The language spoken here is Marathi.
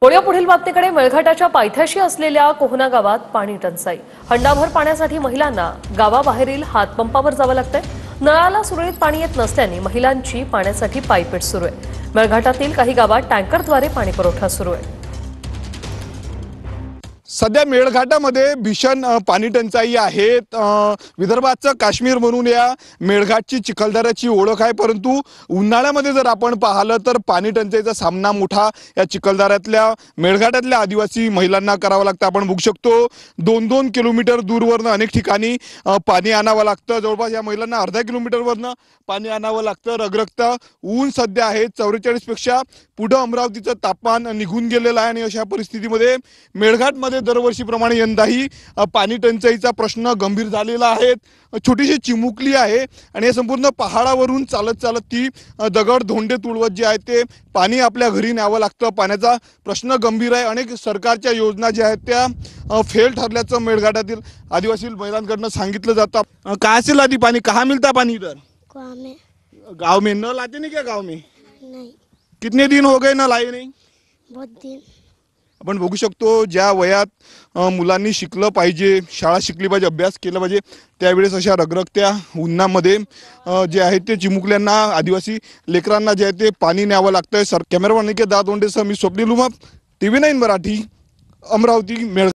वळूया पुढील बातमीकडे। मेळघाटाच्या पायथ्याशी असलेल्या कोहना गावात पाणी टंचाई। हंडाभर पाण्यासाठी महिलांना गावाबाहेरील हातपंपावर जावं लागतंय। नळाला सुरळीत पाणी येत नसल्याने महिलांची पाण्यासाठी पायपीट सुरू आहे। मेळघाटातील काही गावात टँकरद्वारे पाणी पुरवठा सुरू आहे। सध्या मेळघाटामध्ये भीषण पाणी टंचाई आहे। विदर्भाचं काश्मीर म्हणून या मेळघाटची चिखलदऱ्याची ओळख आहे, परंतु उन्हाळ्यामध्ये जर आपण पाहिलं तर पाणी टंचाईचा सामना मोठा या चिखलदऱ्यातल्या मेळघाटातल्या आदिवासी महिलांना करावा लागतं। आपण बघू शकतो 2-2 किलोमीटर दूरवरनं अनेक ठिकाणी पाणी आणावं लागतं। जवळपास या महिलांना अर्धा किलोमीटरवरनं पाणी आणावं लागतं। रगरगतं ऊन सध्या आहे, 44 पेक्षा पुढं अमरावतीचं तापमान निघून गेलेलं आहे आणि अशा परिस्थितीमध्ये मेळघाटमध्ये दरवर्षीप्रमाणे यंदाही पाणी टंचाईचा प्रश्न गंभीर झालेला आहे। छोटीशी चिमुकली आहे आणि या संपूर्ण पहाडावरून चालत चालत ती दगड धोंडे तुडवत जे आहे ते पाणी आपल्या घरी न्यावं लागतं। पाण्याचा प्रश्न गंभीर आहे। अनेक सरकारच्या योजना ज्या आहेत त्या फेल ठरल्याचं मेळघाटातील आदिवासी महिलांकडून सांगितलं जातं। कहाँ से लाती पानी, कहाँ मिलता पानी इधर? गाँव में नल आते नहीं क्या? गाँव में नहीं। कितने दिन हो गए नल आए नहीं? बहुत दिन। आपण बघू शकतो ज्या वयात मुलांनी शिकलं पाहिजे, शाळा शिकली पाहिजे, अभ्यास केला पाहिजे, त्यावेळेस अशा रगरगत्या उन्हामध्ये जे आहे ते चिमुकल्यांना, आदिवासी लेकरांना जे आहे ते पाणी न्यावं लागतंय। कॅमेरामॅन निकेत दादोंडेसह मी स्वप्नील उमाप, TV9 मराठी, अमरावती, मेळघाट।